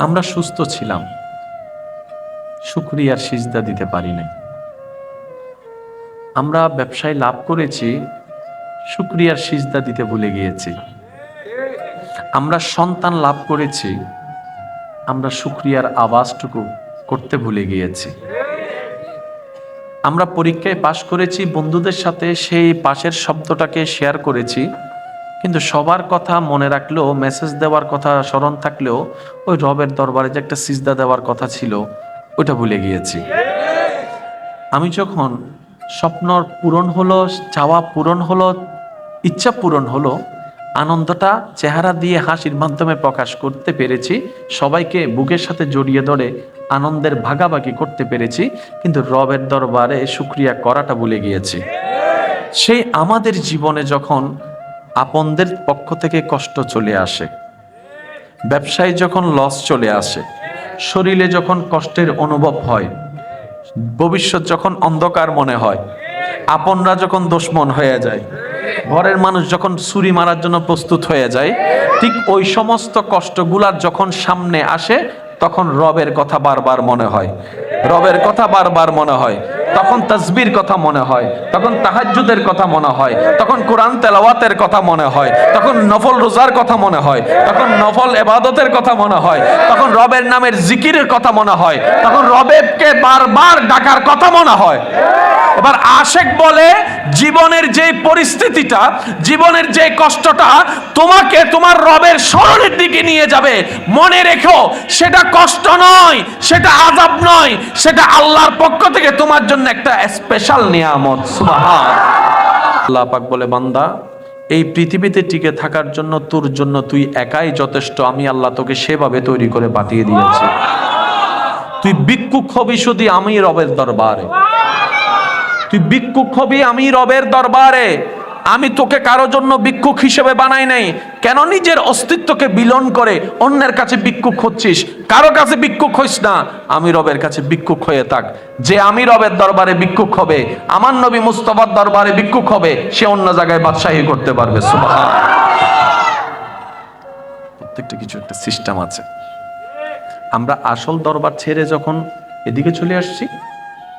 আমরা সুস্থ ছিলাম, শুকরিয়ার সিজদা দিতে পারি নাই। আমরা ব্যবসায় লাভ করেছি, শুকরিয়ার সিজদা দিতে ভুলে গিয়েছি। আমরা সন্তান লাভ করেছি, আমরা শুকরিয়ার আওয়াজটুকু করতে ভুলে গিয়েছি। আমরা পরীক্ষায় পাশ করেছি, বন্ধুদের সাথে সেই পাশের শব্দটাকে শেয়ার করেছি, কিন্তু সবার কথা মনে রাখলেও, মেসেজ দেওয়ার কথা স্মরণ থাকলেও ওই রবের দরবারে যে একটা সিজদা দেওয়ার কথা ছিল ওইটা ভুলে গিয়েছি। আমি যখন স্বপ্ন পূরণ হলো, চাওয়া পূরণ হলো, ইচ্ছা পূরণ হলো, আনন্দটা চেহারা দিয়ে হাসির মাধ্যমে প্রকাশ করতে পেরেছি, সবাইকে বুকের সাথে জড়িয়ে ধরে আনন্দের ভাগাভাগি করতে পেরেছি, কিন্তু রবের দরবারে শুকরিয়া করাটা ভুলে গিয়েছি। সেই আমাদের জীবনে যখন আপনদের পক্ষ থেকে কষ্ট চলে আসে, ব্যবসায় যখন লস চলে আসে, শরীরে যখন কষ্টের অনুভব হয়, ভবিষ্যৎ যখন অন্ধকার মনে হয়, আপনরা যখন দুশমন হয়ে যায়, ঘরের মানুষ যখন ছুরি মারার জন্য প্রস্তুত হয়ে যায়, ঠিক ওই সমস্ত কষ্টগুলার যখন সামনে আসে, তখন রবের কথা বারবার মনে হয়, রবের কথা বারবার মনে হয়। তখন তাসবির কথা মনে হয়, তখন তাহাজ্জুদের কথা মনে হয়, তখন কোরআন তেলাওয়াতের কথা মনে হয়, তখন নফল রোজার কথা মনে হয়, তখন নফল ইবাদতের কথা মনে হয়, তখন রবের নামের জিকিরের কথা মনে হয়, তখন রবেরকে বারবার ডাকার কথা মনে হয়। এবার আশেক বলে, জীবনের যে পরিস্থিতিটা, জীবনের যে কষ্টটা তোমাকে তোমার রবের স্মরণের দিকে নিয়ে যাবে, মনে রেখো সেটা কষ্ট নয়, সেটা আযাব নয়, সেটা আল্লাহর পক্ষ থেকে তোমার জন্য একটা স্পেশাল নিয়ামত। সুবহান আল্লাহ পাক বলে, বান্দা এই পৃথিবীতে টিকে থাকার জন্য তোর জন্য তুই একাই যথেষ্ট। আমি আল্লাহ তোকে সেভাবে তৈরি করে পাঠিয়ে দিয়েছি। তুই ভিক্ষুক হবি শুধু আমি রবের দরবারে, তুই ভিক্ষুক হবি আমি রবের দরবারে। আমি তোকে কারো জন্য ভিক্ষুক হিসেবে বানাই নাই। কেন নিজের অস্তিত্বকে বিলীন করে অন্যের কাছে ভিক্ষুক হচ্ছিস? কারো কাছে ভিক্ষুক হইস না, আমি রবের কাছে ভিক্ষুক হয়ে থাক। যে আমি রবের দরবারে ভিক্ষুক হবে, আমার নবী মুস্তাফার দরবারে ভিক্ষুক হবে, সে অন্য জায়গায় বাদশাহী করতে পারবে। সুবহান। প্রত্যেকটা কিছু একটা সিস্টেম আছে। আমরা আসল দরবার ছেড়ে যখন এদিকে চলে আসছি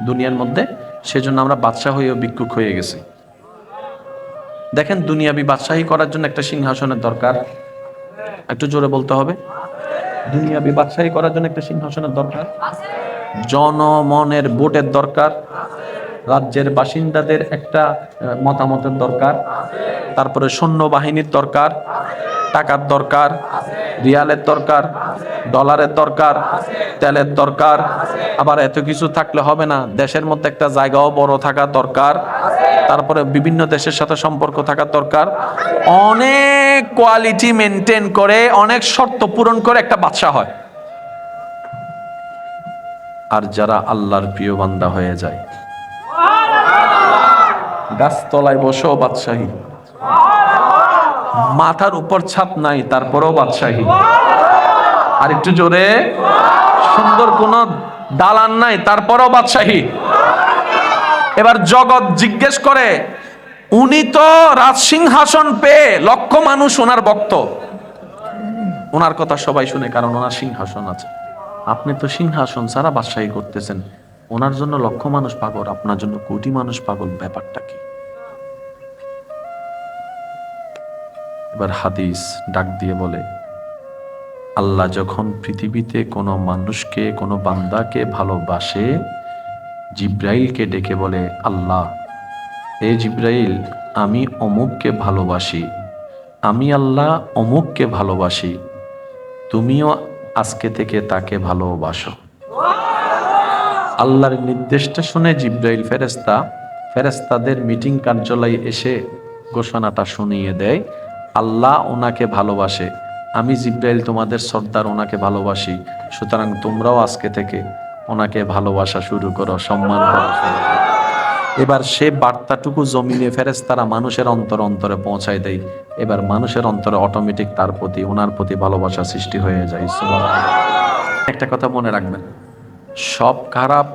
দুনিয়ার মধ্যে, সেজন্য আমরা বাদশাহ হয়েও ভিক্ষুক হয়ে গেছি। দেখেন, দুনিয়াবি বাদশাহী করার জন্য একটা সিংহাসনের দরকার। একটু জোরে বলতে হবে, দুনিয়াবি বাদশাহী করার জন্য একটা সিংহাসনের দরকার, জনমনের ভোটের দরকার, রাজ্যের বাসিন্দাদের একটা মতামতের দরকার, তারপরে সৈন্যবাহিনীর দরকার, টাকার দরকার, রিয়ালের দরকার, ডলারের দরকার, তেলের দরকার। আবার এত কিছু থাকলে হবে না, দেশের মধ্যে একটা জায়গাও বড় থাকা দরকার, তারপরে বিভিন্ন দেশের সাথে সম্পর্ক থাকা দরকার। অনেক কোয়ালিটি মেনটেন করে, অনেক শর্ত পূরণ করে একটা বাদশা হয়। আর যারা আল্লাহর প্রিয় বান্দা হয়ে যায়, গাছতলায় বসেও বাদশাহী, মাথার উপর ছাদ নাই তারপরেও বাদশাহী, আর একটু জোরে, সুন্দর কোন দালান নাই তারপরেও বাদশাহী। এবার জগৎ জিজ্ঞেস করে, উনি তো রাজসিংহাসন পেয়ে লক্ষ মানুষ ওনার ভক্ত, ওনার কথা সবাই শুনে, কারণ ওনার সিংহাসন আছে। আপনি তো সিংহাসন ছাড়া বাদশাহী করতেছেন, ওনার জন্য লক্ষ মানুষ পাগল, আপনার জন্য কোটি মানুষ পাগল, ব্যাপারটা কি? এবার হাদিস ডাক দিয়ে বলে, আল্লাহ যখন পৃথিবীতে কোনো মানুষকে, কোনো বান্দাকে ভালোবাসে, জিব্রাইলকে ডেকে বলে, আল্লাহ, এ জিব্রাইল, আমি অমুককে ভালোবাসি, আমি আল্লাহ অমুককে ভালোবাসি, তুমিও আজকে থেকে তাকে ভালোবাসো। আল্লাহর নির্দেশটা শুনে জিব্রাইল ফেরেশতাদের মিটিং কার্যালয়ে এসে ঘোষণাটা শুনিয়ে দেয়, আল্লাহ ওনাকে ভালোবাসে, আমি জিব্রাইল তোমাদের সর্দার ওনাকে ভালোবাসি, সুতরাং তোমরাও আজকে থেকে ওনাকে ভালোবাসা শুরু করো, সম্মান করা শুরু করো। এবার সে বার্তাটুকু জমিনে ফেরেশতারা মানুষের অন্তরে পৌঁছায় দেয়। এবার মানুষের অন্তরে অটোমেটিক তার প্রতি, ওনার প্রতি ভালোবাসা সৃষ্টি হয়ে যায়। সুবহানাল্লাহ। একটা কথা মনে রাখবেন, সব খারাপ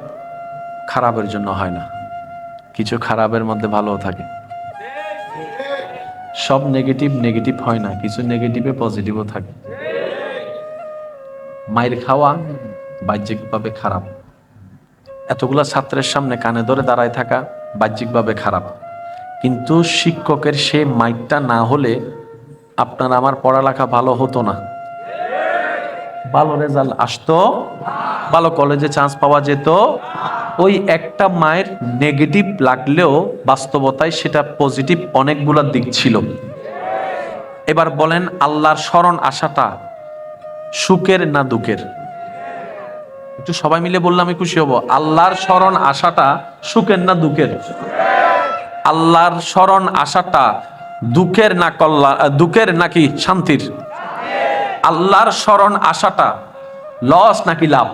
খারাপের জন্য হয় না, কিছু খারাপের মধ্যে ভালো থাকে। সব নেগেটিভ হয় না, কিছু নেগেটিভে পজিটিভও থাকে। মায়ের খাওয়া বাহ্যিকভাবে খারাপ, এতগুলা ছাত্রের সামনে কানে ধরে দাঁড়ায় থাকা বাহ্যিকভাবে খারাপ, কিন্তু শিক্ষকের সেই মাইকটা না হলে আপনার আমার পড়ালেখা ভালো হতো না, ভালো রেজাল্ট আসতো, ভালো কলেজে চান্স পাওয়া যেত। ওই একটা মায়ের নেগেটিভ লাগলেও বাস্তবতায় সেটা পজিটিভ অনেকগুলা দিক ছিল। এবার বলেন, আল্লাহর শরণ আসাটা সুখের না দুঃখের? একটু সবাই মিলে বললে আমি খুশি হব। আল্লাহর শরণ আসাটা সুখের না দুঃখের? আল্লাহর শরণ আসাটা দুঃখের না কল্যাণ, দুঃখের নাকি শান্তির? আল্লাহর শরণ আসাটা লস নাকি লাভ?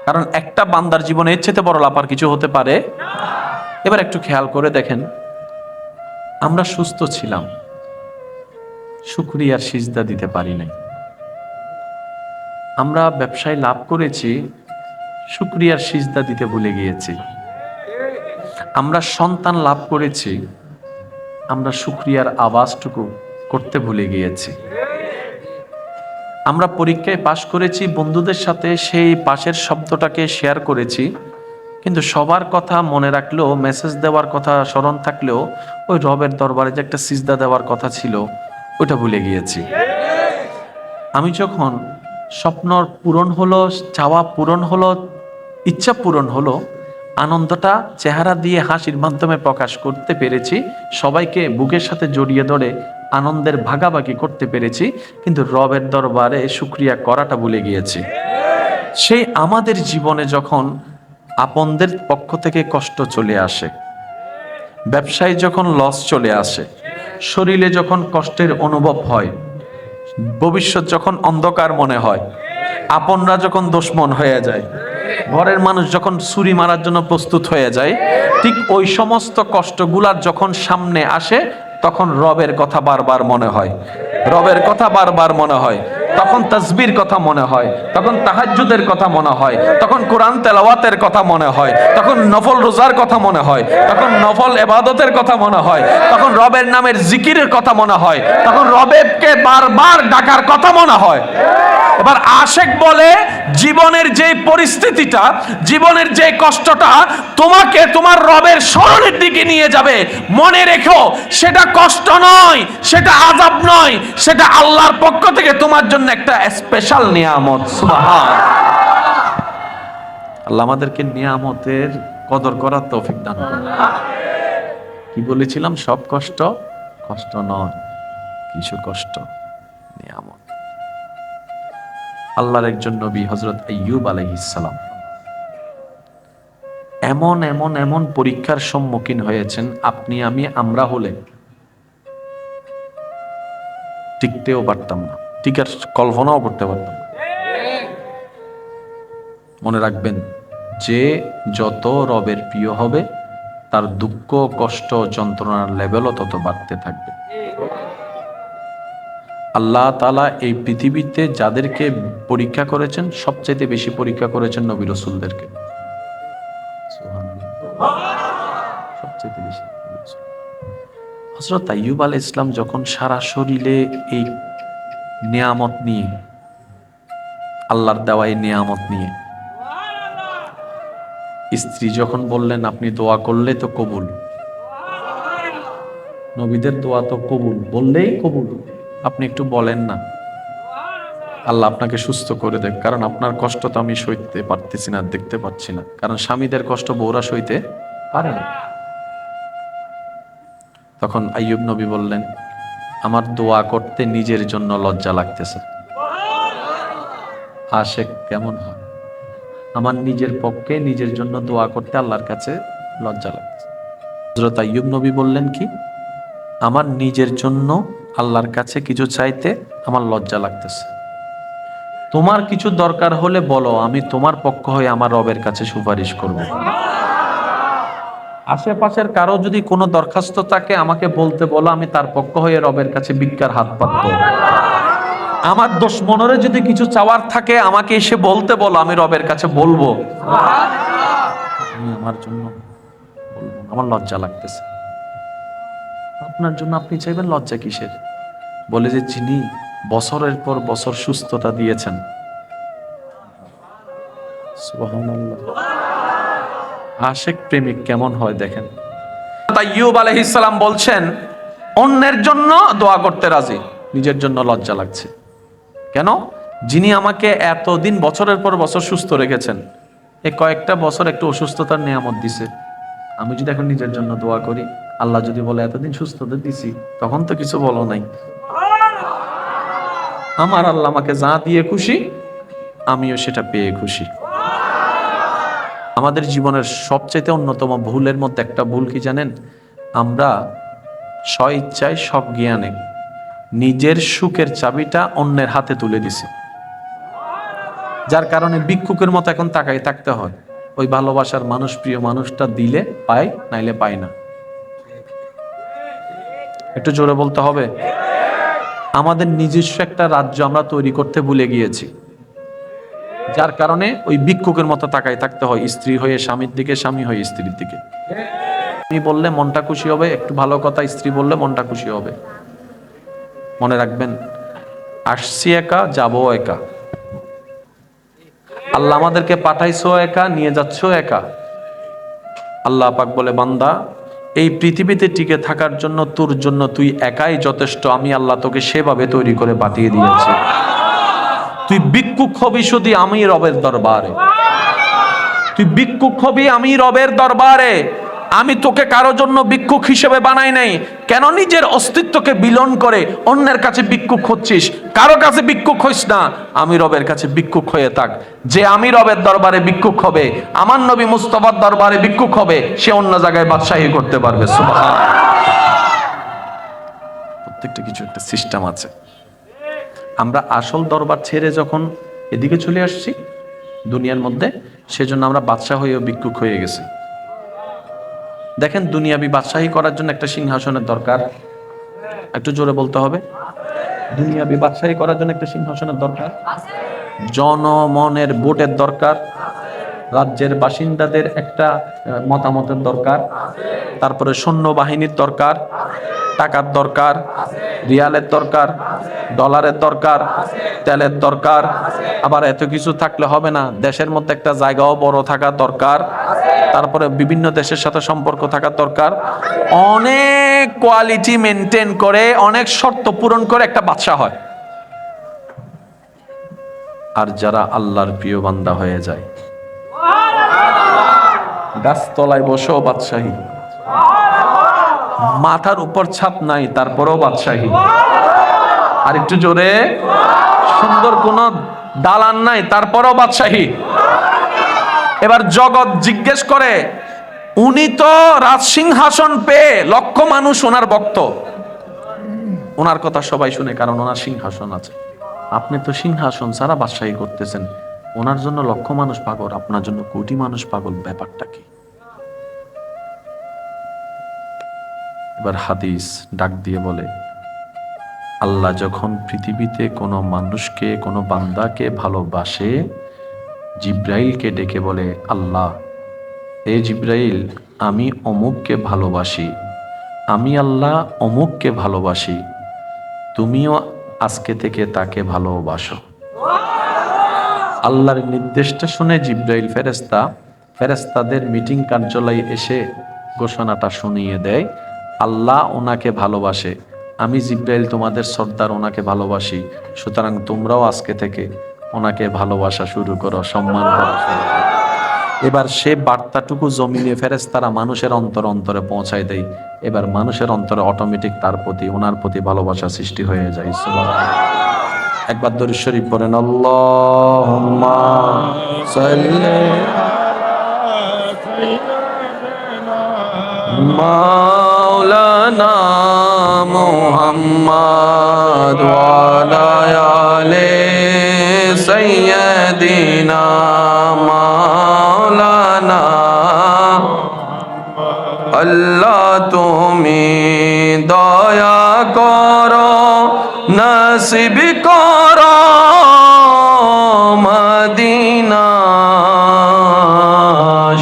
কারণ একটা বান্দার জীবনে এর চেয়ে বড় লাভ আর কিছু হতে পারে। এবার একটু খেয়াল করে দেখেন, আমরা সুস্থ ছিলাম, শুকরিয়ার সিজদা দিতে পারি নাই। আমরা ব্যবসায় লাভ করেছি, শুকরিয়ার সিজদা দিতে ভুলে গিয়েছি। আমরা সন্তান লাভ করেছি, আমরা শুকরিয়ার আওয়াজটুকু করতে ভুলে গিয়েছি। আমরা পরীক্ষায় পাশ করেছি, বন্ধুদের সাথে সেই পাশের শব্দটাকে শেয়ার করেছি, কিন্তু সবার কথা মনে রাখলেও, মেসেজ দেওয়ার কথা স্মরণ থাকলেও ওই রবের দরবারে যে একটা সিজদা দেওয়ার কথা ছিল ওইটা ভুলে গিয়েছি। আমি যখন স্বপ্ন পূরণ হলো, চাওয়া পূরণ হলো, ইচ্ছা পূরণ হলো, আনন্দটা চেহারা দিয়ে হাসির মাধ্যমে প্রকাশ করতে পেরেছি, সবাইকে বুকের সাথে জড়িয়ে ধরে আনন্দের ভাগাভাগি করতে পেরেছি, কিন্তু রবের দরবারে শুকরিয়া করাটা ভুলে গিয়েছি। সেই আমাদের জীবনে যখন আপনদের পক্ষ থেকে কষ্ট চলে আসে, ব্যবসায় যখন লস চলে আসে, শরীরে যখন কষ্টের অনুভব হয়, ভবিষ্যৎ যখন অন্ধকার মনে হয়, আপনরা যখন দুশমন হয়ে যায়, ঘরের মানুষ যখন ছুরি মারার জন্য প্রস্তুত হয়ে যায়, ঠিক ওই সমস্ত কষ্টগুলার যখন সামনে আসে, তখন রবের কথা বারবার মনে হয়, রবের কথা বারবার মনে হয়। তখন তাসবির কথা মনে হয়, তখন তাহাজ্জুদের কথা মনে হয়, তখন কোরআন তেলাওয়াতের কথা মনে হয়, তখন নফল রোজার কথা মনে হয়, তখন নফল ইবাদতের কথা মনে হয়, তখন রবের নামের জিকিরের কথা মনে হয়, তখন রবেরকে বারবার ডাকার কথা মনে হয়। এবার আশেক বলে, জীবনের যে পরিস্থিতিটা, জীবনের যে কষ্টটা তোমাকে তোমার রবের স্মরণের দিকে নিয়ে যাবে, মনে রেখো সেটা কষ্ট নয়, সেটা আযাব নয়, সেটা আল্লাহর পক্ষ থেকে তোমার জন্য একটা স্পেশাল নিয়ামত। সুবহান আল্লাহ আমাদেরকে নিয়ামতের কদর করার তৌফিক দান করুন। কি বলেছিলাম? সব কষ্ট কষ্ট নয়, কিছু কষ্ট নিয়ামত। আল্লাহর একজন নবী হযরত আইয়ুব আলাইহিস সালাম এমন এমন এমন পরীক্ষার সম্মুখীন হয়েছেন, আপনি আমি আমরা হলে টিকতেও পারতাম না, টিকার কল্পনাও করতে পারতাম না। মনে রাখবেন, যে যত রবের প্রিয় হবে তার দুঃখ কষ্ট যন্ত্রণার লেভেলও তত বাড়তে থাকবে। আল্লাহ তাআলা এই পৃথিবীতে যাদেরকে পরীক্ষা করেছেন, সবচেয়ে বেশি পরীক্ষা করেছেন নবী রাসূলদেরকে। সবচেয়ে বেশি। হযরত আইয়ুব আলাইহিস সালাম যখন সারা শরীরে এই নিয়ামত নিয়ে, আল্লাহর দেওয়া এই নিয়ামত নিয়ে, স্ত্রী যখন বললেন আপনি দোয়া করলে তো কবুল, নবীদের দোয়া তো কবুল, বললেই কবুল, আপনি একটু বলেন না আল্লাহ আপনাকে সুস্থ করে দেখ, কারণ আপনার কষ্ট তো আমি সইতে পারতেছি না, দেখতে পাচ্ছি না। কারণ স্বামীদের কষ্ট বউরা সইতে পারে না। তখন আইয়ুব নবী বললেন, আমার দোয়া করতে নিজের জন্য লজ্জা লাগতেছে। আশেক কেমন হয়? আমার নিজের পক্ষে নিজের জন্য দোয়া করতে আল্লাহর কাছে লজ্জা লাগতেছে। হযরত আইয়ুব নবী বললেন কি, আমার নিজের জন্য আল্লাহর কাছে কিছু চাইতে আমার লজ্জা লাগতেছে। তোমার কিছু দরকার হলে বলো, আমি তোমার পক্ষ হয়ে আমার রবের কাছে সুপারিশ করব। আশেপাশের কারো যদি কোনো দরখাস্ত থাকে আমাকে বলতে বলো, আমি তার পক্ষ হয়ে রবের কাছে ভিক্ষার হাত পাতবো। আমার দুশমনের যদি কিছু চাওয়ার থাকে আমাকে এসে বলতে বলো, আমি রবের কাছে বলবো। আমি আমার জন্য বলবো, আমার লজ্জা লাগতেছে। আপনার জন্য আপনি চাইবেন, লজ্জা কিসের? বলে যে যিনি বছরের পর বছর সুস্থতা দিয়েছেন, সুবহানাল্লাহ। আশিক প্রেমিক কেমন হয় দেখেন। আইয়ুব আলাইহিস সালাম বলছেন, অন্যের জন্য দোয়া করতে রাজি, নিজের জন্য লজ্জা লাগছে। কেন? যিনি আমাকে এতদিন বছরের পর বছর সুস্থ রেখেছেন, এই কয়েকটা বছর একটু অসুস্থতার নিয়ামত দিছে, আমি যদি এখন নিজের জন্য দোয়া করি, আল্লাহ যদি বলে এতদিন সুস্থতা দিছি, তখন তো কিছু বলো নাই। আমার আল্লাহ আমাকে যা দিয়ে খুশি, আমিও সেটা পেয়ে খুশি। আমাদের জীবনের সবচেয়ে অন্যতম ভুলের মধ্যে একটা ভুল কি জানেন? আমরা স্ব ইচ্ছায় সব জ্ঞানে নিজের সুখের চাবিটা অন্যের হাতে তুলে দিছি, যার কারণে ভিক্ষুকের মতো এখন তাকাই থাকতে হয়। ওই ভালোবাসার মানুষ, প্রিয় মানুষটা দিলে পায়, নাইলে পায় না। একটু জোরে বলতে হবে। আমাদের নিজস্ব একটা রাজ্য আমরা তৈরি করতে ভুলে গিয়েছি, যার কারণে ওই ভিক্ষুকের মতো তাকাই থাকতে হয়, স্ত্রী হয়ে স্বামীর দিকে, স্বামী হয়ে স্ত্রীর দিকে। স্বামী বললে মনটা খুশি হবে, একটু ভালো কথা, স্ত্রী বললে মনটা খুশি হবে। মনে রাখবেন, আসছি একা, যাবো একা। আল্লাহ আমাদেরকে পাঠাইছো একা, নিয়ে যাচ্ছ একা। আল্লাহ পাক বলে, বান্দা, এই পৃথিবীতে টিকে থাকার জন্য তোর জন্য তুই একাই যথেষ্ট। আমি আল্লাহ তোকে সেভাবে তৈরি করে পাঠিয়ে দিয়েছি। তুই ভিক্ষুক হবি শুধু আমি রবের দরবারে, তুই ভিক্ষুক হবি আমি রবের দরবারে। আমি তোকে কারো জন্য ভিক্ষুক হিসেবে বানাই নাই। কেন নিজের অস্তিত্বকে বিলীন করে অন্যের কাছে ভিক্ষুক হচ্ছিস? কারো কাছে ভিক্ষুক হইস না, আমি রবের কাছে ভিক্ষুক হয়ে থাক। যে আমি রবের দরবারে ভিক্ষুক হবে, আমার নবী মুস্তাফার দরবারে ভিক্ষুক হবে, সে অন্য জায়গায় বাদশাহী করতে পারবে। সুবহানাল্লাহ। প্রত্যেকটা কিছু একটা সিস্টেম আছে। আমরা আসল দরবার ছেড়ে যখন এদিকে চলে আসছি দুনিয়ার মধ্যে, সেজন্য আমরা বাদশাহ হয়েও ভিক্ষুক হয়ে গেছি। দেখেন, দুনিয়াবি বাদশাহী করার জন্য একটা সিংহাসনের দরকার। একটু জোরে বলতে হবে। দুনিয়াবি বাদশাহী করার জন্য একটা সিংহাসনের দরকার, জনমনের ভোটের দরকার, রাজ্যের বাসিন্দাদের একটা মতামতের দরকার, তারপরে সৈন্যবাহিনীর দরকার, টাকার দরকার, রিয়ালের দরকার, ডলারের দরকার, তেলের দরকার। আবার এত কিছু থাকলে হবে না, দেশের মধ্যে একটা জায়গাও বড় থাকা দরকার, তারপরে বিভিন্ন দেশের সাথে সম্পর্ক থাকা দরকার। অনেক কোয়ালিটি মেনটেন করে, অনেক শর্ত পূরণ করে একটা বাদশা হয়। আর যারা আল্লাহর প্রিয় বান্দা হয়ে যায়, গাছতলায় বসেও বাদশাহী, মাথার উপর ছাদ নাই তারপরেও বাদশাহী, আর একটু জোরে, সুন্দর কোন দালান নাই তারপরেও বাদশাহী। এবার জগৎ জিজ্ঞেস করে, উনি তো রাজসিংহাসন পেয়ে লক্ষ মানুষ ওনার ভক্ত, ওনার কথা সবাই শুনে, কারণ ওনার সিংহাসন আছে। আপনি তো সিংহাসন ছাড়া বাদশাহী করতেছেন, ওনার জন্য লক্ষ মানুষ পাগল, আপনার জন্য কোটি মানুষ পাগল, ব্যাপারটা কি? এবার হাদিস ডাক দিয়ে বলে, আল্লাহ যখন পৃথিবীতে কোনো মানুষকে, কোনো বান্দাকে ভালোবাসে, জিব্রাইলকে ডেকে বলে, আল্লাহ, এ জিব্রাইল, আমি অমুককে ভালোবাসি, আমি আল্লাহ অমুককে ভালোবাসি, তুমিও আজকে থেকে তাকে ভালোবাসো। আল্লাহর নির্দেশটা শুনে জিব্রাইল ফেরেশতাদের মিটিং কার্যালয়ে এসে ঘোষণাটা শুনিয়ে দেয়, আল্লাহ ওনাকে ভালোবাসে, আমি জিব্রাইল তোমাদের সর্দার ওনাকে ভালোবাসি, সুতরাং তোমরাও আজকে থেকে ওনাকে ভালোবাসা শুরু করো, সম্মান করা শুরু করো। এবার সে বার্তাটুকু জমিনে ফেরেশতারা মানুষের অন্তরে অন্তরে পৌঁছায় দেয়। এবার মানুষের অন্তরে অটোমেটিক তার প্রতি, ওনার প্রতি ভালোবাসা সৃষ্টি হয়ে যায়। সুবহানাল্লাহ। একবার দরুদ শরীফ পড়েন, আল্লাহুম্মা সাল্লি মাওলানা মুহাম্মদ ওয়া আলা আলি সাইয়্যিদিনা মাওলানা। আল্লাহ তুমি দয়া করো, নসিব করো মদিনা,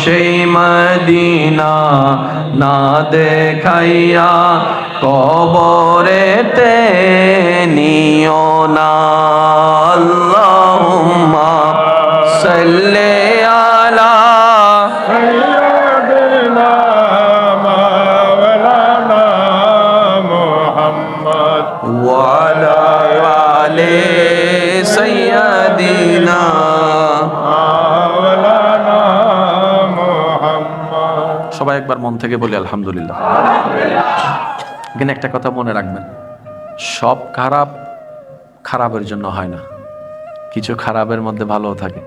সেই মদিনা না দেখাইয়া কবরেতে নিও না। আল্লাহুম্মা সাল্লি সবাই একবার মন থেকে বলি আলহামদুলিল্লাহ। এখানে একটা কথা মনে রাখবেন, সব খারাপ খারাপের জন্য হয় না, কিছু খারাপের মধ্যে ভালোও থাকে।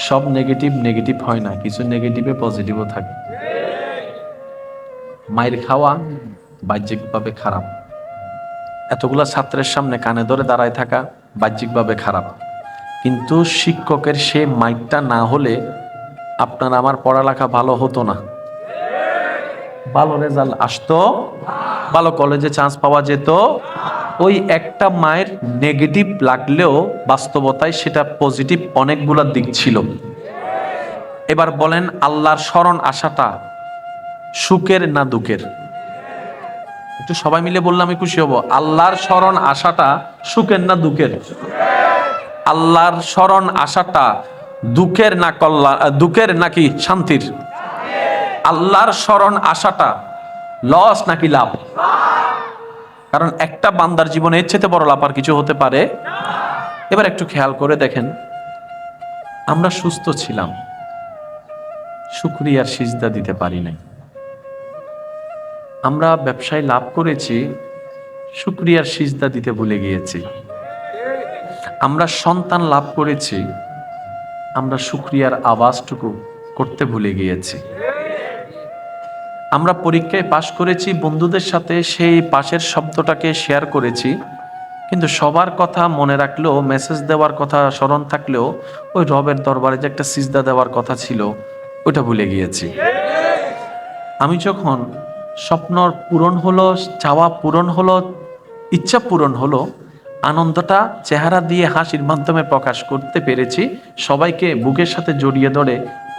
সব নেগেটিভ নেগেটিভ হয় না, কিছু নেগেটিভে পজিটিভও থাকে। মায়ের খাওয়া বাহ্যিকভাবে খারাপ, এতগুলা ছাত্রের সামনে কানে ধরে দাঁড়ায় থাকা বাহ্যিকভাবে খারাপ, কিন্তু শিক্ষকের সে মাইকটা না হলে আপনার আমার পড়ালেখা ভালো হতো না, ভালো রেজাল্ট আসতো, ভালো কলেজে চান্স পাওয়া যেত। ওই একটা মায়ের নেগেটিভ লাগলেও বাস্তবতায় সেটা পজিটিভ অনেকগুলা দিক ছিল। এবার বলেন, আল্লাহর শরণ আসাটা সুখের না দুঃখের? একটু সবাই মিলে বললে আমি খুশি হব। আল্লাহর শরণ আসাটা সুখের না দুঃখের? আল্লাহর শরণ আসাটা দুঃখের না কল্যাণ, দুঃখের নাকি শান্তির? আল্লাহর শরণ আসাটা লস নাকি লাভ? কারণ একটা বান্দার জীবনে এর চেয়ে বড় লাভ আর কিছু হতে পারে? এবার একটু খেয়াল করে দেখেন, আমরা সুস্থ ছিলাম, শুকরিয়ার সিজদা দিতে পারি নাই। আমরা ব্যবসায় লাভ করেছি, শুকরিয়ার সিজদা দিতে ভুলে গিয়েছি। আমরা সন্তান লাভ করেছি, আমরা শুকরিয়ার আওয়াজটুকু করতে ভুলে গিয়েছি। আমরা পরীক্ষায় পাশ করেছি, বন্ধুদের সাথে সেই পাশের শব্দটাকে শেয়ার করেছি, কিন্তু সবার কথা মনে রাখলেও, মেসেজ দেওয়ার কথা স্মরণ থাকলেও ওই রবের দরবারে যে একটা সিজদা দেওয়ার কথা ছিল ওটা ভুলে গিয়েছি। আমি যখন স্বপ্ন পূরণ হলো, চাওয়া পূরণ হলো, ইচ্ছা পূরণ হলো, আনন্দটা চেহারা দিয়ে হাসির মাধ্যমে প্রকাশ করতে পেরেছি, সবাইকে বুকের সাথে জড়িয়ে ধরে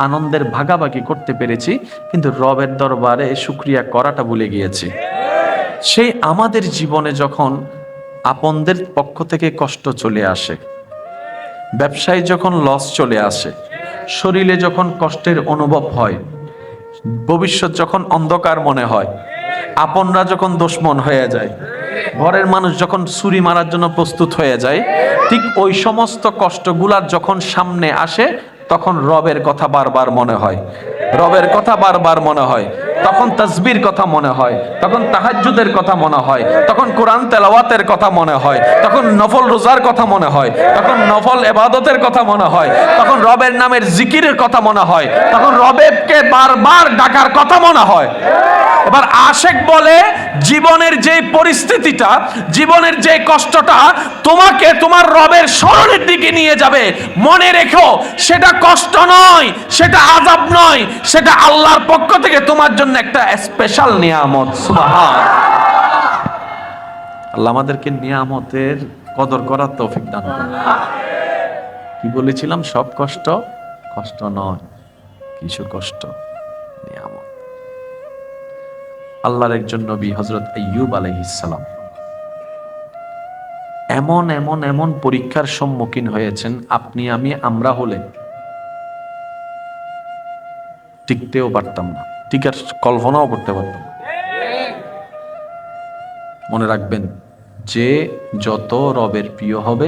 আনন্দের ভাগাভাগি করতে পেরেছি, কিন্তু রবের দরবারে শুকরিয়া করাটা ভুলে গিয়েছি। সেই আমাদের জীবনে যখন আপনদের পক্ষ থেকে কষ্ট চলে আসে, ব্যবসায় যখন লস চলে আসে, শরীরে যখন কষ্টের অনুভব হয়, ভবিষ্যৎ যখন অন্ধকার মনে হয়, আপনরা যখন দুশমন হয়ে যায়, ঘরের মানুষ যখন ছুরি মারার জন্য প্রস্তুত হয়ে যায়, ঠিক ওই সমস্ত কষ্টগুলার যখন সামনে আসে, তখন রবের কথা বারবার মনে হয়, রবের কথা বারবার মনে হয়। তখন তাসবির কথা মনে হয়, তখন তাহাজ্জুদের কথা মনে হয়, তখন কোরআন তেলাওয়াতের কথা মনে হয়, তখন নফল রোজার কথা মনে হয়, তখন নফল ইবাদতের কথা মনে হয়, তখন রবের নামের জিকিরের কথা মনে হয়, তখন রবেকে বারবার ডাকার কথা মনে হয়। এবার আশেক বলে, জীবনের যে পরিস্থিতিটা, জীবনের যে কষ্টটা তোমাকে তোমার রবের স্মরণের দিকে নিয়ে যাবে, মনে রেখো সেটা কষ্ট নয়, সেটা আযাব নয়, সেটা আল্লাহর পক্ষ থেকে তোমার জন্য একটা স্পেশাল নিয়ামত। সুবহান আল্লাহ আমাদেরকে নিয়ামতের কদর করার তৌফিক দান করুন। কি বলেছিলাম? সব কষ্ট কষ্ট নয়, কিছু কষ্ট নিয়ামত। আল্লাহর একজন নবী হযরত আইয়ুব আলাইহিস সালাম এমন এমন এমন পরীক্ষার সম্মুখীন হয়েছেন, আপনি আমি আমরা হলে টিকতেও পারতাম না, টিকার কল্পনাও করতে পারতাম না। মনে রাখবেন, যে যত রবের প্রিয় হবে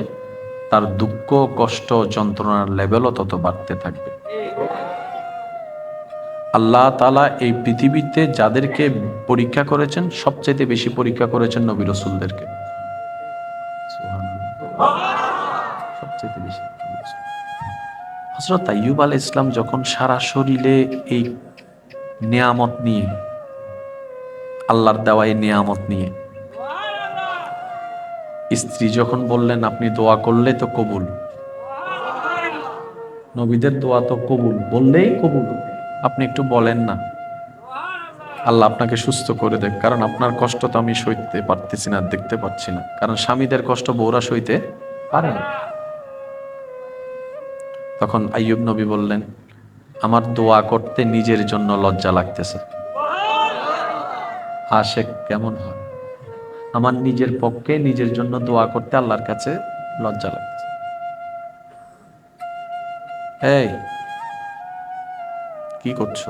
তার দুঃখ কষ্ট যন্ত্রণার লেভেলও তত বাড়তে থাকবে। আল্লাহ তাআলা এই পৃথিবীতে যাদেরকে পরীক্ষা করেছেন, সবচেয়ে বেশি পরীক্ষা করেছেন নবী রাসূলদেরকে। সবচেয়ে বেশি। হযরত আইয়ুব আলাইহিস সালাম যখন সারা শরীরে এই নিয়ামত নিয়ে, আল্লাহর দেওয়া এই নিয়ামত নিয়ে, স্ত্রী যখন বললেন আপনি দোয়া করলে তো কবুল, নবীদের দোয়া তো কবুল, বললেই কবুল, আপনি একটু বলেন না আল্লাহ আপনাকে সুস্থ করে দেখ, কারণ আপনার কষ্ট তো আমি সইতে পারতেছি না, দেখতে পাচ্ছি না। কারণ স্বামীদের কষ্ট বউরা সইতে পারে না। তখন আইয়ুব নবী বললেন, আমার দোয়া করতে নিজের জন্য লজ্জা লাগতেছে। আশেক কেমন হয়? আমার নিজের পক্ষে নিজের জন্য দোয়া করতে আল্লাহর কাছে লজ্জা লাগতেছে। এই কি করছো?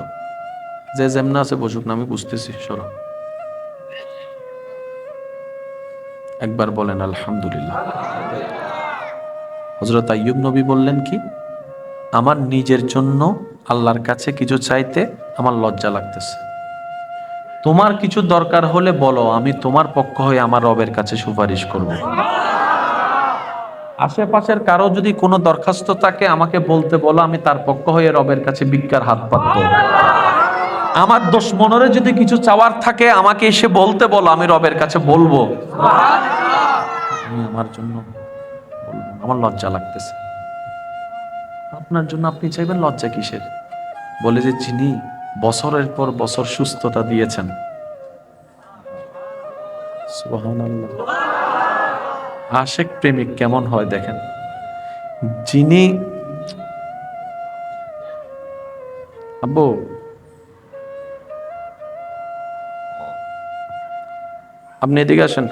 যে যেমন আছে বসুক না, আমি বুঝতেছি, সরো। একবার বলেন আলহামদুলিল্লাহ। হযরত আইয়ুব নবী বললেন কি? আমার নিজের জন্য আল্লাহর কাছে কিছু চাইতে আমার লজ্জা লাগতেছে। তোমার কিছু দরকার হলে বলো, আমি তোমার পক্ষ হয়ে আমার রবের কাছে সুপারিশ করব। আশেপাশের কারো যদি কোনো দরখাস্ত থাকে আমাকে বলতে বলো, আমি তার পক্ষ হয়ে রবের কাছে ভিক্ষার হাত পাতবো। আমার দুশমনরে যদি কিছু চাওয়ার থাকে আমাকে এসে বলতে বলো, আমি রবের কাছে বলবো। আমি আমার জন্য বলবো, আমার লজ্জা লাগতেছে। আপনার জন্য আপনি চাইবেন, লজ্জা কিসের? বলে যে যিনি বছরের পর বছর সুস্থতা দিয়েছেন। সুবহানাল্লাহ। আশেক প্রেমিক কেমন হয় দেখেন, যিনি আব্বু আপনি এদিকে আসেন,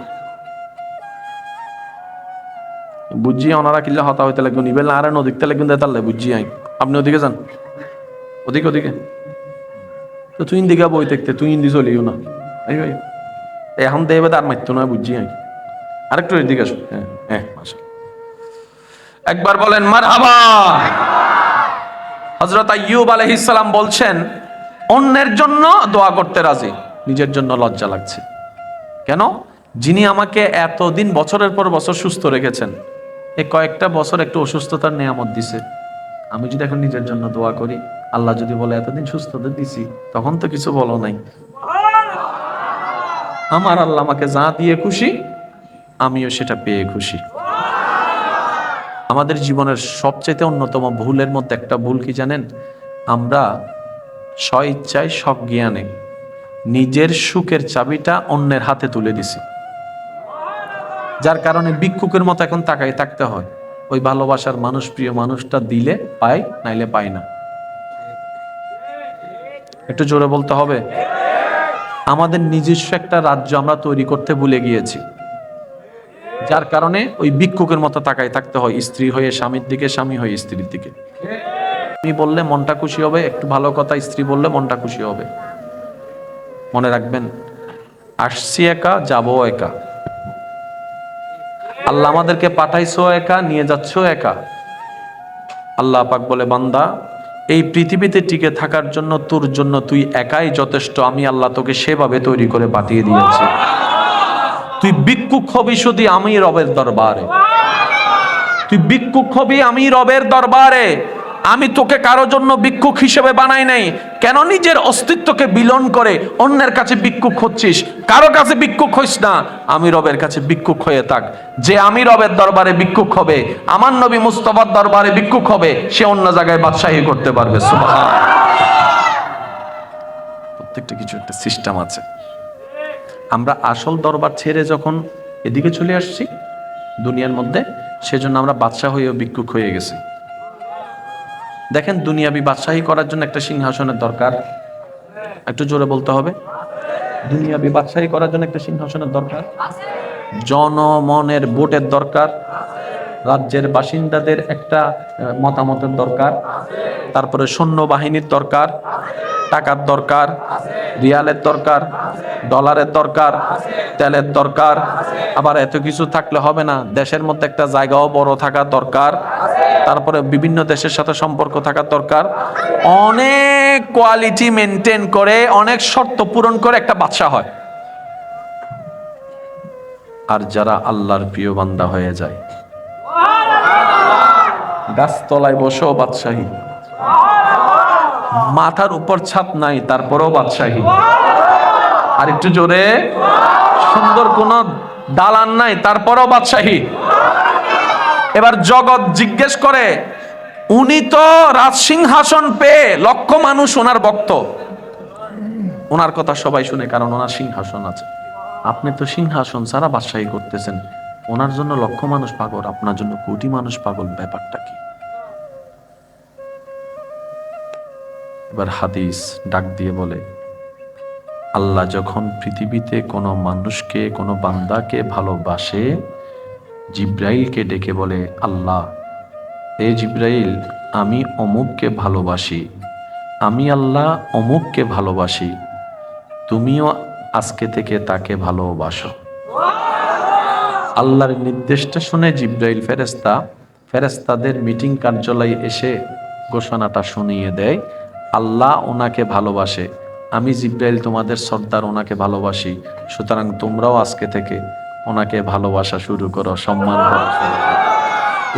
বুঝছি ওনারা কিল্লা হতা হইতে লাগবে, নিবেল আর নদীতে লাগবেন তাহলে বুঝছি আই। আপনি ওদিকে যান, ওদিকে ওদিকে। তো তুই দিকে বই দেখতে, তুই ইন্দি চলিও না। এই ভাই এখন দেবে তার মারতো না, বুঝছি আই। আরেকটু এদিকে আসুন। হ্যাঁ হ্যাঁ, একবার বলেন মারহাবা। হযরত আইয়ুব আলাইহিস সালাম বলছেন, অন্যের জন্য দোয়া করতে রাজি, নিজের জন্য লজ্জা লাগছে। কেন? যিনি আমাকে এতদিন বছরের পর বছর সুস্থ রেখেছেন, এই কয়েকটা বছর একটু অসুস্থতার নিয়ামত দিছে, আমি যদি এখন নিজের জন্য দোয়া করি, আল্লাহ যদি বলে এতদিন সুস্থতা দিছি, তখন তো কিছু বলো নাই। আমার আল্লাহ আমাকে যা দিয়ে খুশি, আমিও সেটা পেয়ে খুশি। আমাদের জীবনের সবচেয়ে অন্যতম ভুলের মধ্যে একটা ভুল কি জানেন? আমরা স্ব ইচ্ছায় সজ্ঞানে নিজের সুখের চাবিটা অন্যের হাতে তুলে দিছি, যার কারণে ভিক্ষুকের মতো এখন তাকাই থাকতে হয়। ওই ভালোবাসার মানুষ, প্রিয় মানুষটা দিলে পায়, নাইলে পায় না। একটু জোরে বলতে হবে। আমাদের নিজস্ব একটা রাজ্য আমরা তৈরি করতে ভুলে গিয়েছি, যার কারণে ওই ভিক্ষুকের মতো তাকাই থাকতে হয়, স্ত্রী হয়ে স্বামীর দিকে, স্বামী হয়ে স্ত্রীর দিকে। স্বামী বললে মনটা খুশি হবে, একটু ভালো কথা, স্ত্রী বললে মনটা খুশি হবে। মনে রাখবেন, আসছি একা, যাবো একা। আল্লাহ আমাদেরকে পাঠাইছো একা, নিয়ে যাচ্ছ একা। আল্লাহ পাক বলে, বান্দা এই পৃথিবীতে টিকে থাকার জন্য তোর জন্য তুই একাই যথেষ্ট। আমি আল্লাহ তোকে সেভাবে তৈরি করে পাঠিয়ে দিয়েছি। তুই ভিক্ষুক হবি শুধু আমি রবের দরবারে, তুই ভিক্ষুক হবি আমি রবের দরবারে। আমি তোকে কারো জন্য ভিক্ষুক হিসেবে বানাই নাই। কেন নিজের অস্তিত্বকে বিলন করে অন্যের কাছে ভিক্ষুক হচ্ছিস? কারো কাছে ভিক্ষুক হইস না, আমি রবের কাছে ভিক্ষুক হয়ে থাক। যে আমি রবের দরবারে ভিক্ষুক হবে, আমার নবী মুস্তাফার দরবারে ভিক্ষুক হবে, সে অন্য জায়গায় বাদশাহী করতে পারবে। সুবহানাল্লাহ। প্রত্যেকটা কিছু একটা সিস্টেম আছে। আমরা আসল দরবার ছেড়ে যখন এদিকে চলে আসছি দুনিয়ার মধ্যে, সেজন্য আমরা বাদশাহ হয়েও ভিক্ষুক হয়ে গেছি। দেখেন, দুনিয়াবি বাদশাহী করার জন্য একটা সিংহাসনের দরকার। একটু জোরে বলতে হবে। দুনিয়াবি বাদশাহী করার জন্য একটা সিংহাসনের দরকার, জনমনের ভোটের দরকার, রাজ্যের বাসিন্দাদের একটা মতামতের দরকার, তারপরে সৈন্যবাহিনীর দরকার, টাকার দরকার, রিয়ালের দরকার, ডলারের দরকার, তেলের দরকার। আবার এত কিছু থাকলে হবে না, দেশের মধ্যে একটা জায়গাও বড় থাকা দরকার, তারপরে বিভিন্ন দেশের সাথে সম্পর্ক থাকা দরকার। অনেক কোয়ালিটি মেনটেন করে, অনেক শর্ত পূরণ করে একটা বাদশা হয়। আর যারা আল্লাহর প্রিয় বান্দা হয়ে যায়, গাছতলায় বসেও বাদশাহী, মাথার উপর ছাদ নাই তারপরেও বাদশাহী, আর একটু জোরে, সুন্দর কোন দালান নাই তারপরেও বাদশাহী। এবার জগৎ জিজ্ঞেস করে, উনি তো রাজসিংহাসন পেয়ে লক্ষ মানুষ ওনার ভক্ত, ওনার কথা সবাই শুনে, কারণ ওনার সিংহাসন আছে। আপনি তো সিংহাসন ছাড়া বাদশাহী করতেছেন, ওনার জন্য লক্ষ মানুষ পাগল, আপনার জন্য কোটি মানুষ পাগল, ব্যাপারটা কি? এবার হাদিস ডাক দিয়ে বলে, আল্লাহ যখন পৃথিবীতে কোনো মানুষকে, কোনো বান্দাকে ভালোবাসে, জিব্রাইলকে ডেকে বলে, আল্লাহ, এ জিব্রাইল, আমি অমুককে ভালোবাসি, আমি আল্লাহ অমুককে ভালোবাসি, তুমিও আজকে থেকে তাকে ভালোবাসো। আল্লাহর নির্দেশটা শুনে জিব্রাইল ফেরেশতাদের মিটিং কার্যালয়ে এসে ঘোষণাটা শুনিয়ে দেয়, আল্লাহ ওনাকে ভালোবাসে, আমি জিব্রাইল তোমাদের সর্দার ওনাকে ভালোবাসি, সুতরাং তোমরাও আজকে থেকে ওনাকে ভালোবাসা শুরু করো, সম্মান করা শুরু করো।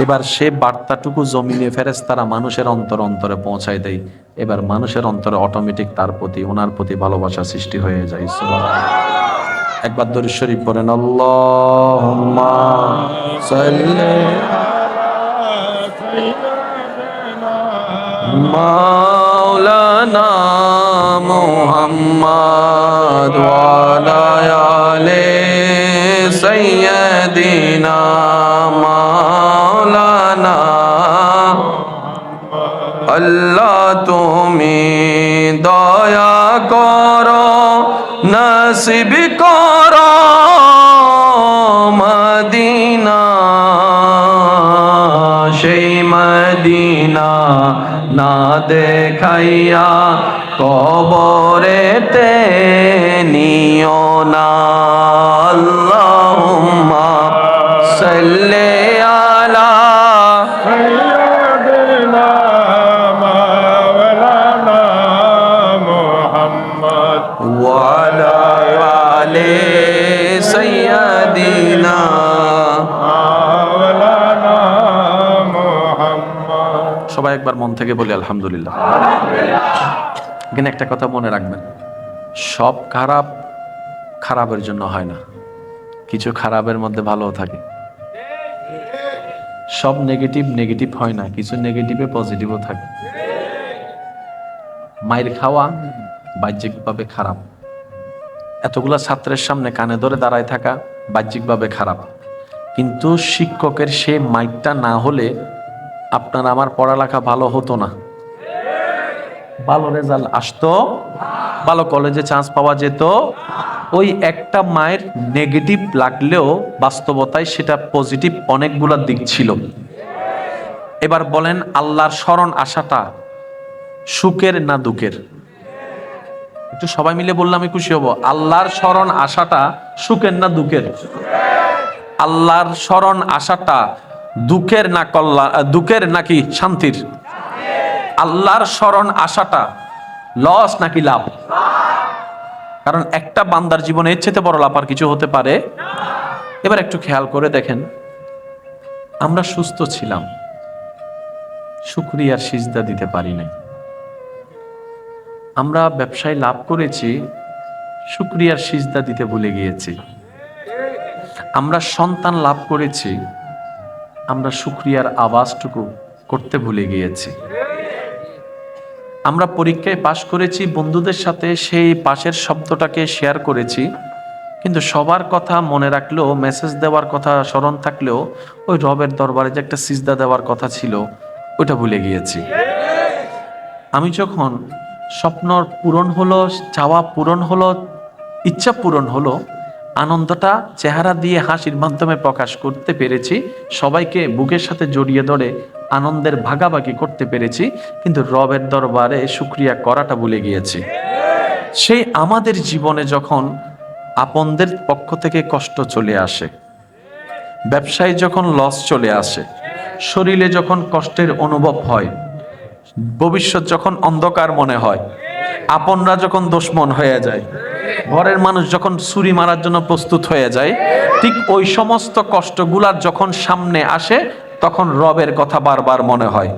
এবার সে বার্তাটুকু জমিনে ফেরেশতারা মানুষের অন্তর অন্তরে পৌঁছায় দেয়। এবার মানুষের অন্তরে অটোমেটিক তার প্রতি, ওনার প্রতি ভালোবাসা সৃষ্টি হয়ে যায়। সুবহানাল্লাহ। একবার দরুদ শরীফ পড়েন, আল্লাহুম্মা সাল্লি মাওলানা মুহাম্মদ ওয়া আলা আলি সাইয়্যিদিনা মাওলানা। আল্লাহ তুমি দয়া করো, নসিব করো মদিনা, সেই মদিনা না দেখাইয়া কবরেতে নিও না। আল্লাহুম্মা সাল্লি আলা সাইয়্যিদিনা মাওলানা মুহাম্মদ ওয়া আলা আলি সাইয়্যিদিনা মাওলানা মুহাম্মদ। সবাই একবার মন থেকে বলি আলহামদুলিল্লাহ। এখানে একটা কথা মনে রাখবেন, সব খারাপ খারাপের জন্য হয় না, কিছু খারাপের মধ্যে ভালোও থাকে। সব নেগেটিভ নেগেটিভ হয় না, কিছু নেগেটিভে পজিটিভও থাকে। মায়ের খাওয়া বাহ্যিকভাবে খারাপ, এতগুলা ছাত্রের সামনে কানে ধরে দাঁড়ায় থাকা বাহ্যিকভাবে খারাপ, কিন্তু শিক্ষকের সে মাইকটা না হলে আপনার আমার পড়ালেখা ভালো হতো না, ভালো রেজাল্ট আসতো, ভালো কলেজে চান্স পাওয়া যেত। ওই একটা মায়ের নেগেটিভ লাগলেও বাস্তবতায় সেটা পজিটিভ অনেকগুলা দিক ছিল। এবার বলেন, আল্লাহর শরণ আসাটা সুখের না দুঃখের? একটু সবাই মিলে বললে আমি খুশি হব। আল্লাহর শরণ আসাটা সুখের না দুঃখের? আল্লাহর শরণ আসাটা দুঃখের না কল্যাণ, দুঃখের নাকি শান্তির? আল্লাহর শরণ আসাটা লস নাকি লাভ? কারণ একটা বান্দার জীবনে এর চেয়ে বড় লাভ আর কিছু হতে পারে? এবার একটু খেয়াল করে দেখেন, আমরা সুস্থ ছিলাম, শুকরিয়ার সিজদা দিতে পারি নাই। আমরা ব্যবসায় লাভ করেছি, শুকরিয়ার সিজদা দিতে ভুলে গিয়েছি। আমরা সন্তান লাভ করেছি, আমরা শুকরিয়ার আওয়াজটুকু করতে ভুলে গিয়েছি। আমরা পরীক্ষায় পাশ করেছি, বন্ধুদের সাথে সেই পাশের শব্দটাকে শেয়ার করেছি, কিন্তু সবার কথা মনে রাখলেও, মেসেজ দেওয়ার কথা স্মরণ থাকলেও ওই রবের দরবারে যে একটা সিজদা দেওয়ার কথা ছিল ওটা ভুলে গিয়েছি। আমি যখন স্বপ্ন পূরণ হলো, চাওয়া পূরণ হলো, ইচ্ছা পূরণ হলো, আনন্দটা চেহারা দিয়ে হাসির মাধ্যমে প্রকাশ করতে পেরেছি, সবাইকে বুকের সাথে জড়িয়ে ধরে আনন্দের ভাগাভাগি করতে পেরেছি, কিন্তু রবের দরবারে শুকরিয়া করাটা ভুলে গিয়েছি। সেই আমাদের জীবনে যখন আপনদের পক্ষ থেকে কষ্ট চলে আসে, ব্যবসায় যখন লস চলে আসে, শরীরে যখন কষ্টের অনুভব হয়, ভবিষ্যৎ যখন অন্ধকার মনে হয়, আপনরা যখন দুশমন হয়ে যায়, ঘরের মানুষ যখন ছুরি মারার জন্য প্রস্তুত হয়ে যায়, ঠিক ওই সমস্ত কষ্টগুলার যখন সামনে আসে, তখন রবের কথা বারবার মনে হয়,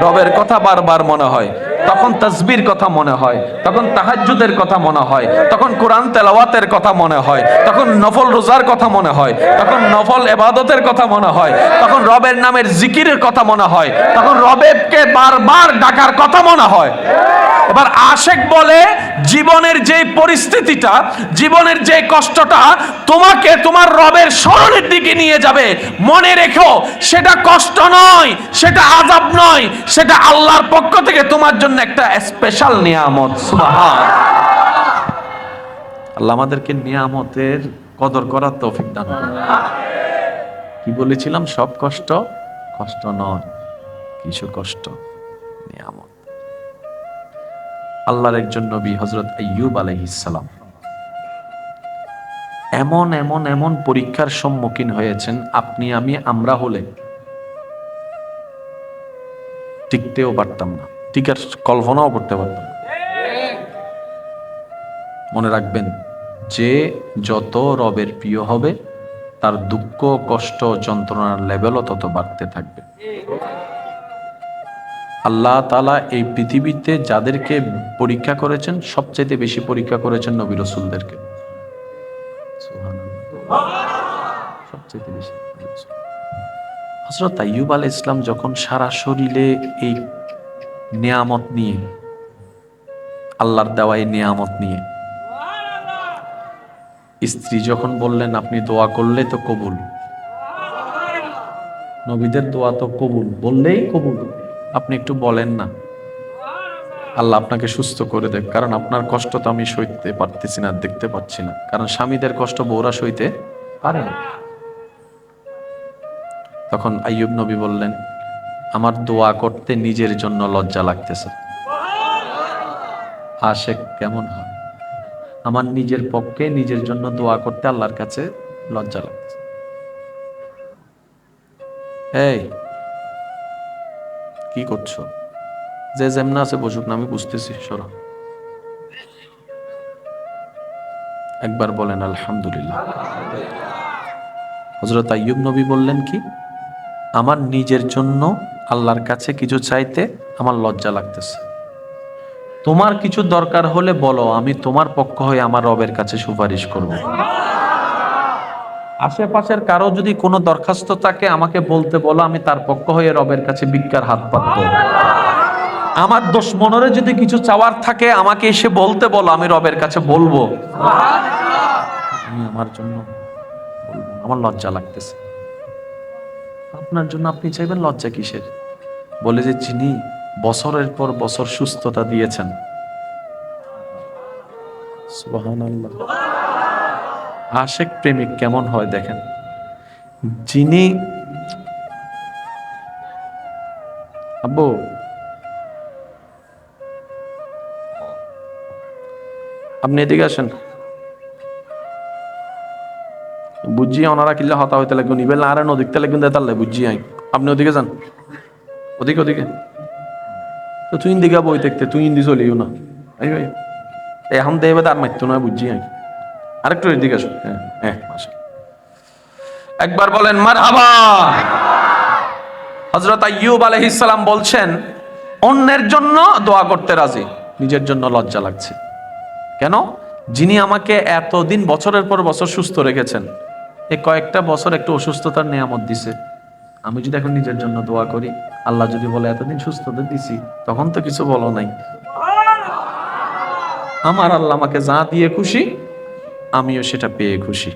রবের কথা বারবার মনে হয়। তখন তাসবির কথা মনে হয়, তখন তাহাজ্জুদের কথা মনে হয়, তখন কোরআন তেলাওয়াতের কথা মনে হয়, তখন নফল রোজার কথা মনে হয়, তখন নফল ইবাদতের কথা মনে হয়, তখন রবের নামের জিকিরের কথা মনে হয়, তখন রবেরকে বারবার ডাকার কথা মনে হয়। এবার আশেক বলে, জীবনের যে পরিস্থিতিটা, জীবনের যে কষ্টটা তোমাকে তোমার রবের স্মরণের দিকে নিয়ে যাবে, মনে রেখো সেটা কষ্ট নয়, সেটা আযাব নয়, সেটা আল্লাহর পক্ষ থেকে তোমার জন্য একটা স্পেশাল নিয়ামত। সুবহান আল্লাহ আমাদেরকে নিয়ামতের কদর করার তৌফিক দান করুন। কি বলেছিলাম? সব কষ্ট কষ্ট নয়, কিছু কষ্ট নিয়ামত। আল্লাহর একজন নবী হযরত আইয়ুব আলাইহিস সালাম এমন এমন এমন পরীক্ষার সম্মুখীন হয়েছেন, আপনি আমি আমরা হলে টিকতেও পারতাম না, টিকার কল্পনাও করতে পারতাম না। মনে রাখবেন, যে যত রবের প্রিয় হবে তার দুঃখ, কষ্ট, যন্ত্রণার লেভেলও তত বাড়তে থাকবে। আল্লাহ তাআলা এই পৃথিবীতে যাদেরকে পরীক্ষা করেছেন, সবচেয়ে বেশি পরীক্ষা করেছেন নবী রাসূলদেরকে। সুবহানাল্লাহ। সবচেয়ে বেশি। হযরত আইয়ুব আলাইহিস সালাম যখন সারা শরীরে এই নিয়ামত নিয়ে, আল্লাহর দেওয়া এই নিয়ামত নিয়ে, স্ত্রী যখন বললেন আপনি দোয়া করলে তো কবুল, নবীদের দোয়া তো কবুল, বললেই কবুল, আপনি একটু বলেন না আল্লাহ আপনাকে সুস্থ করে দেখ, কারণ আপনার কষ্ট তো আমি সইতে পারতেছি না, দেখতে পাচ্ছি না। কারণ স্বামীদের কষ্ট বউরা সইতে পারে না। তখন আইয়ুব নবী বললেন, আমার দোয়া করতে নিজের জন্য লজ্জা লাগতেছে। আশেক কেমন হয়? আমার নিজের পক্ষে নিজের জন্য দোয়া করতে আল্লাহর কাছে লজ্জা লাগতেছে। এই কি করছো? যে যেমন আছে বসুক না, আমি বুঝতেছি, সরো। একবার বলেন আলহামদুলিল্লাহ। হযরত আইয়ুব নবী বললেন কি, আমার নিজের জন্য আল্লাহর কাছে কিছু চাইতে আমার লজ্জা লাগতেছে। তোমার কিছু দরকার হলে বলো, আমি তোমার পক্ষ হয়ে আমার রবের কাছে সুপারিশ করব। আশেপাশের কারো যদি কোনো দরখাস্ত থাকে আমাকে বলতে বলো, আমি তার পক্ষ হয়ে রবের কাছে ভিক্ষার হাত পাতবো। আমার দুশমনরে যদি কিছু চাওয়ার থাকে আমাকে এসে বলতে বলো, আমি রবের কাছে বলবো। আমি আমার জন্য বলবো, আমার লজ্জা লাগতেছে। আপনার জন্য আপনি চাইবেন, লজ্জা কিসের? বলে যে যিনি বছরের পর বছর সুস্থতা দিয়েছেন, সুবহানাল্লাহ। আশেক প্রেমিক কেমন হয় দেখেন, যিনি আব্বু আপনি এদিকে আসেন, বুঝছি ওনারা কিল্লা হতা হইতে লাগবে, নিবেল আর নদীতে লাগবেন তাহলে বুঝছি আই। আপনি ওদিকে যান, ওদিকে ওদিকে। তো তুই দিকে বই দেখতে, তুই ইন্দি চলিও না। এই ভাই এখন দেবে তার মারতো না, বুঝছি আই। আরেকটু এদিকে আসুন। হ্যাঁ হ্যাঁ, একবার বলেন মারহাবা। হযরত আইয়ুব আলাইহিস সালাম বলছেন, অন্যের জন্য দোয়া করতে রাজি, নিজের জন্য লজ্জা লাগছে। কেন? যিনি আমাকে এতদিন বছরের পর বছর সুস্থ রেখেছেন, এই কয়েকটা বছর একটু অসুস্থতার নিয়ামত দিছে, আমি যদি এখন নিজের জন্য দোয়া করি, আল্লাহ যদি বলে এতদিন সুস্থতা দিছি, তখন তো কিছু বলো নাই। আমার আল্লাহ আমাকে যা দিয়ে খুশি, আমিও সেটা পেয়ে খুশি।